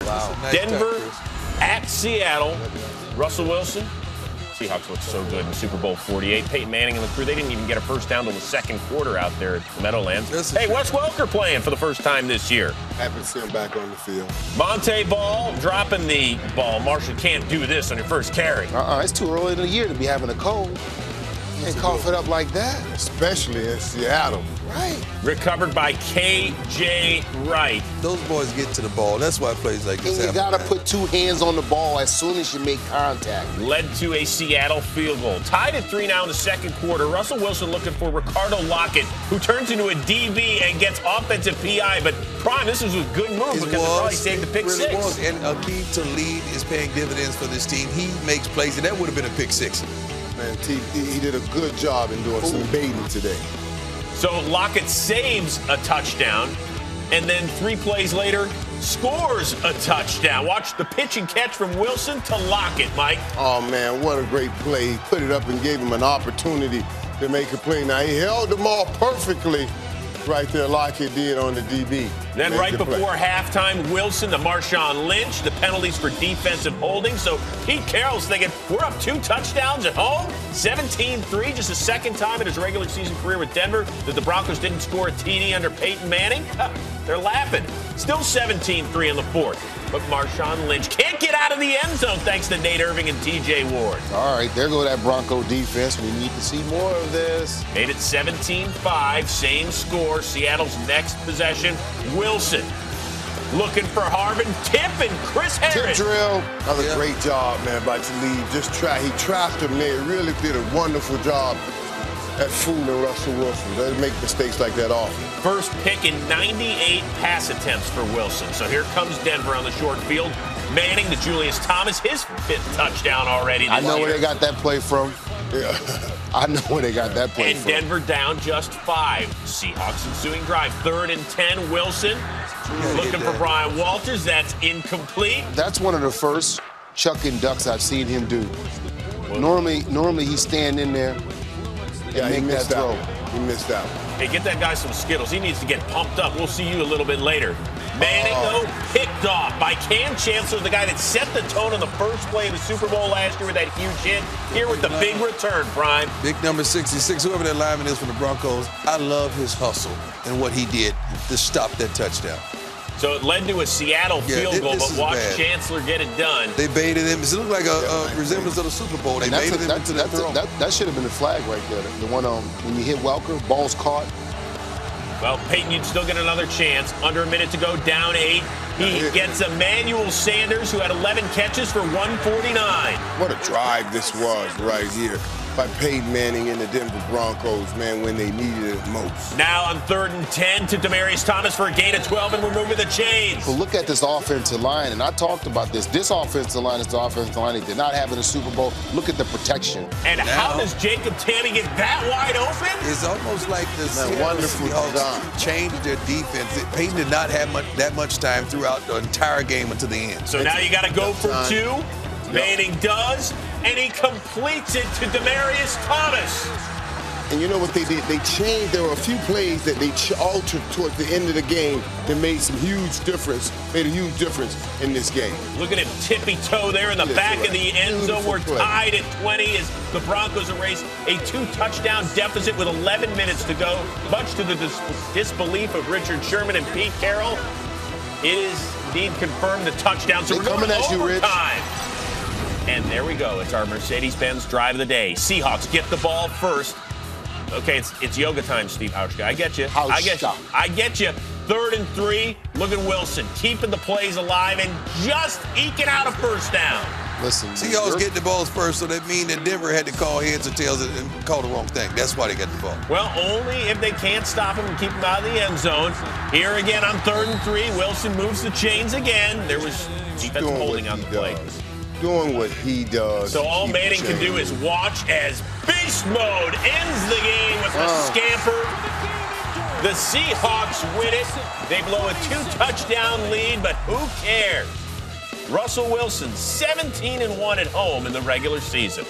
Wow. Nice Denver touch, at Seattle. Russell Wilson. Seahawks look so good in Super Bowl 48. Peyton Manning and the crew, they didn't even get a first down till the second quarter out there at the Meadowlands. Hey, Wes Welker playing for the first time this year. Happy to see him back on the field. Monte Ball dropping the ball. Marshall can't do this on your first carry. It's too early in the year to be having a cold. You can't cough it up like that. Especially in Seattle. Right. Recovered by K.J. Wright. Those boys get to the ball. That's why plays like this And you happen. got to put two hands on the ball as soon as you make contact. Led to a Seattle field goal. Tied at 3 now in the second quarter. Russell Wilson looking for Ricardo Lockett, who turns into a DB and gets offensive PI. But Prime, this was a good move because it probably saved the pick six. Was. And a key to lead is paying dividends for this team. He makes plays, and that would have been a pick six. Man, he did a good job in doing some baiting today. So Lockett saves a touchdown, and then 3 plays later, scores a touchdown. Watch the pitch and catch from Wilson to Lockett, Mike. Oh, man, what a great play. He put it up and gave him an opportunity to make a play. Now, he held them all perfectly right there, Lockett did on the DB. Then right before halftime, Wilson to Marshawn Lynch, the penalties for defensive holding. So Pete Carroll's thinking, we're up 2 touchdowns at home, 17-3, just the second time in his regular season career with Denver that the Broncos didn't score a TD under Peyton Manning. They're laughing. Still 17-3 in the fourth. But Marshawn Lynch can't get out of the end zone thanks to Nate Irving and T.J. Ward. All right, there go that Bronco defense. We need to see more of this. Made it 17-5, same score. Seattle's next possession. Wilson looking for Harvin, tip, and Chris Harris. Tip drill. Another great job, man, by Talib. He trapped him there. He really did a wonderful job at fooling Russell Wilson. They make mistakes like that often. First pick in 98 pass attempts for Wilson. So here comes Denver on the short field. Manning to Julius Thomas, his 5th touchdown already. I know where they got that play from. Yeah. I know where they got that play and from. Denver down just 5. Seahawks ensuing drive. 3rd and 10. Wilson looking for Brian Walters. That's incomplete. That's one of the first chuck and ducks I've seen him do. Normally he's standing in there. Yeah, he missed out. He missed out. Hey, get that guy some Skittles. He needs to get pumped up. We'll see you a little bit later. Manning, though, picked off by Cam Chancellor, the guy that set the tone on the first play of the Super Bowl last year with that huge hit. Here with the big return, Prime. Big number 66, whoever that lineman is for the Broncos, I love his hustle and what he did to stop that touchdown. So it led to a Seattle field goal, but watch Chancellor get it done. They baited him. It looked like a resemblance of the Super Bowl. They baited him into that throw. That should have been the flag right there. The one when you hit Welker, ball's caught. Well, Peyton, you'd still get another chance. Under a minute to go, down 8. He gets Emmanuel Sanders, who had 11 catches for 149. What a drive this was right here by Peyton Manning and the Denver Broncos, man, when they needed it most. Now on 3rd and 10 to Demaryius Thomas for a gain of 12, and we're moving the chains. Well, look at this offensive line, and I talked about this. This offensive line is the offensive line they did not have in the Super Bowl. Look at the protection. And how does Jacob Tammy get that wide open? It's almost like this wonderful Seahawks changed their defense. Peyton did not have that much time throughout the entire game until the end. So now you got to go for 2. Manning does, and he completes it to Demaryius Thomas. And you know what they did? They changed. There were a few plays that they altered towards the end of the game that made a huge difference in this game. Look at him tippy-toe there in the back of the end zone. We're tied at 20 as the Broncos erase a 2-touchdown deficit with 11 minutes to go. Much to the disbelief of Richard Sherman and Pete Carroll, it is indeed confirmed the touchdown. So we're going to overtime. And there we go. It's our Mercedes-Benz drive of the day. Seahawks get the ball first. Okay, it's yoga time, Steve Hauschka. I get you. I get you. 3rd and 3. Look at Wilson keeping the plays alive and just eking out a first down. Listen, Seahawks get the balls first, so that means that Denver had to call heads or tails and call the wrong thing. That's why they got the ball. Well, only if they can't stop him and keep him out of the end zone. Here again on 3rd and 3. Wilson moves the chains again. There was defensive holding on the play. Doing what he does. So all Manning can do is watch as beast mode ends the game with a scamper. The Seahawks win it. They blow a 2-touchdown lead, but who cares? Russell Wilson, 17-1 at home in the regular season.